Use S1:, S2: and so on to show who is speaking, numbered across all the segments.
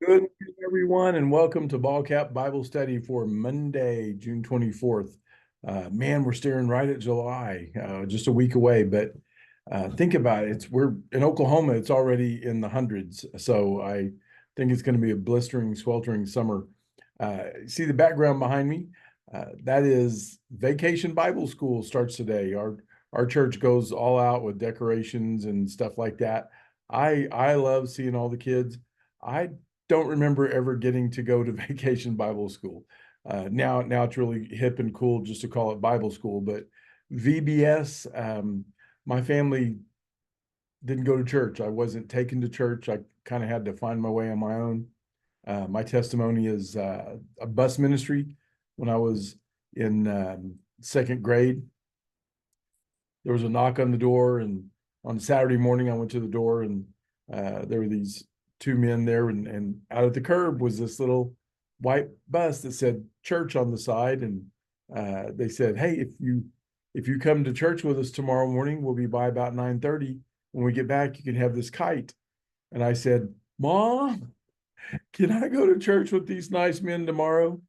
S1: Good evening, everyone, and welcome to Ball Cap Bible Study for Monday, June 24th. Man, we're staring right at July, just a week away. But think about it. We're in Oklahoma, it's already in the hundreds. So I think it's going to be a blistering, sweltering summer. See the background behind me? That is Vacation Bible School starts today. Our church goes all out with decorations and stuff like that. I love seeing all the kids. I don't remember ever getting to go to Vacation Bible School. Now it's really hip and cool just to call it Bible school, but VBS, my family didn't go to church. I wasn't taken to church. I kind of had to find my way on my own. My testimony is a bus ministry. When I was in second grade, there was a knock on the door, and on Saturday morning, I went to the door, and there were these two men there, and out at the curb was this little white bus that said church on the side, and they said, "Hey, if you come to church with us tomorrow morning, we'll be by about 9:30. When we get back, you can have this kite." And I said, "Mom, can I go to church with these nice men tomorrow?"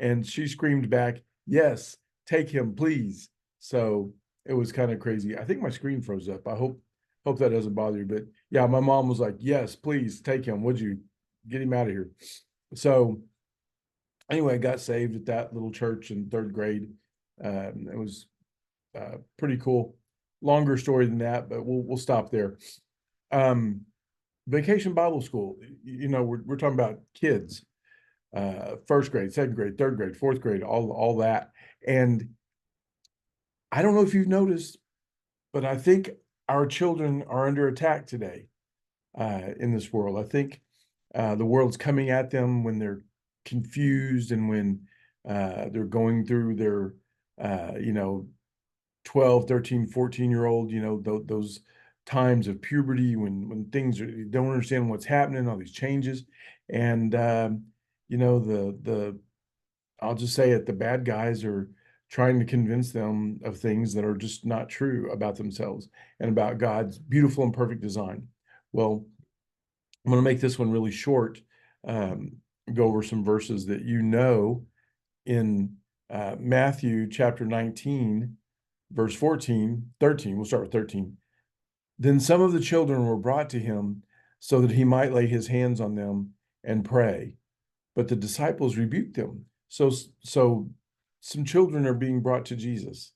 S1: And she screamed back, "Yes, take him, please." So it was kind of crazy. I think my screen froze up. I hope that doesn't bother you. But yeah, my mom was like, "Yes, please take him. Would you get him out of here?" So anyway, I got saved at that little church in third grade. It was pretty cool. Longer story than that, but we'll stop there. Um, Vacation Bible School. We're talking about kids, first grade, second grade, third grade, fourth grade, all that. And I don't know if you've noticed, but I think our children are under attack today in this world. I think the world's coming at them when they're confused and when they're going through their, 12, 13, 14-year-old, those times of puberty when things are, you don't understand what's happening, all these changes. And, the I'll just say it, the bad guys are trying to convince them of things that are just not true about themselves and about God's beautiful and perfect design. Well, I'm going to make this one really short, um, go over some verses that in Matthew chapter 19, verse 14, 13. We'll start with 13. Then some of the children were brought to him so that he might lay his hands on them and pray. But the disciples rebuked them. So some children are being brought to Jesus.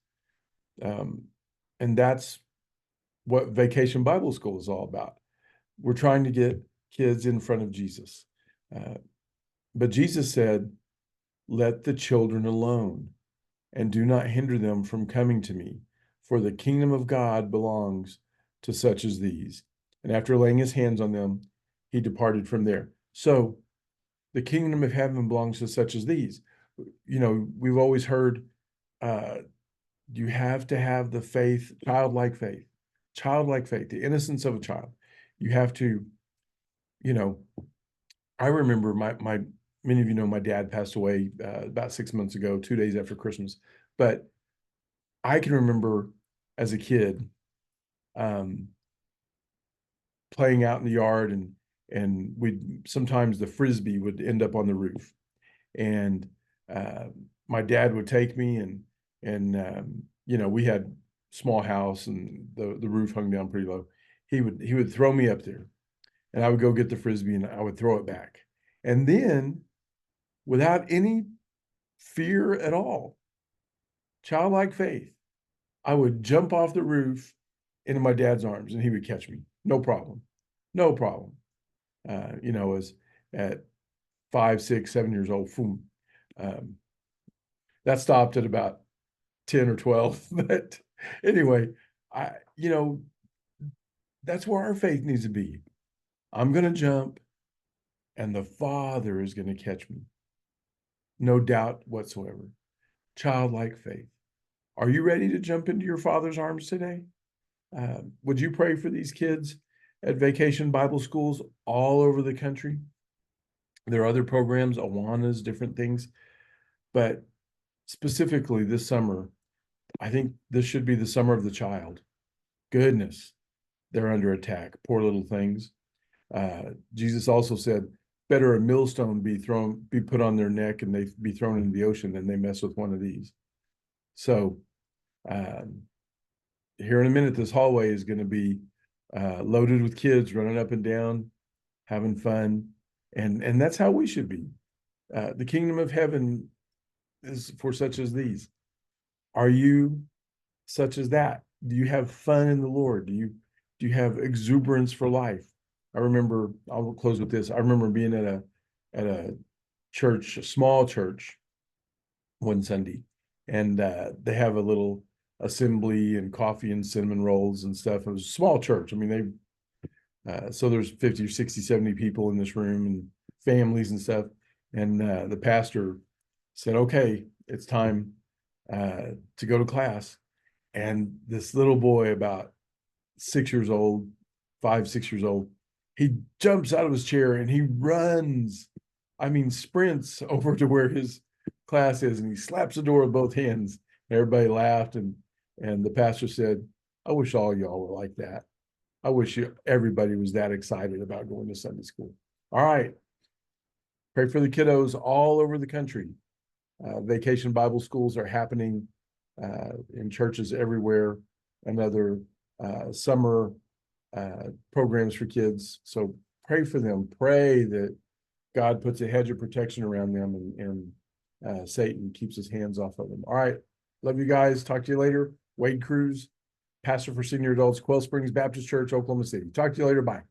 S1: Um, and that's what Vacation Bible School is all about. We're trying to get kids in front of Jesus. Uh, but Jesus said, "Let the children alone and do not hinder them from coming to me, for the kingdom of God belongs to such as these." And after laying his hands on them, he departed from there. So the kingdom of heaven belongs to such as these. We've always heard uh, you have to have the faith, childlike faith, the innocence of a child. You have to, you know, I remember many of you know my dad passed away about 6 months ago, 2 days after Christmas. But I can remember as a kid um, playing out in the yard, and we sometimes the frisbee would end up on the roof, and uh, my dad would take me, and we had small house, and the roof hung down pretty low. He would throw me up there, and I would go get the frisbee and I would throw it back, and then without any fear at all, childlike faith, I would jump off the roof into my dad's arms and he would catch me. No problem. No problem. As at 5, 6, 7 years old, boom. Um, that stopped at about 10 or 12. But anyway, that's where our faith needs to be. I'm going to jump and the Father is going to catch me. No doubt whatsoever. Childlike faith. Are you ready to jump into your Father's arms today? Would you pray for these kids at Vacation Bible Schools all over the country? There are other programs, Awanas, different things, but specifically this summer, I think this should be the summer of the child. Goodness, they're under attack, poor little things. Jesus also said, better a millstone be put on their neck and they be thrown into the ocean than they mess with one of these. So here in a minute, this hallway is going to be loaded with kids running up and down, having fun, and that's how we should be. The kingdom of heaven is for such as these. Are you such as that? Do you have fun in the Lord? Do you have exuberance for life? I remember, I'll close with this. I remember being at a church, a small church, one Sunday, and they have a little assembly and coffee and cinnamon rolls and stuff. It was a small church. I mean, so there's 50 or 60, 70 people in this room and families and stuff. And the pastor said, okay, it's time to go to class. And this little boy, about 6 years old, 5, 6 years old, he jumps out of his chair and he runs, I mean, sprints over to where his class is, and he slaps the door with both hands. Everybody laughed, and the pastor said, I wish all y'all were like that. I wish everybody was that excited about going to Sunday school. All right. Pray for the kiddos all over the country. Vacation Bible schools are happening in churches everywhere, and other summer programs for kids. So pray for them. Pray that God puts a hedge of protection around them, and Satan keeps his hands off of them. All right. Love you guys. Talk to you later. Wade Cruz, pastor for senior adults, Quail Springs Baptist Church, Oklahoma City. Talk to you later. Bye.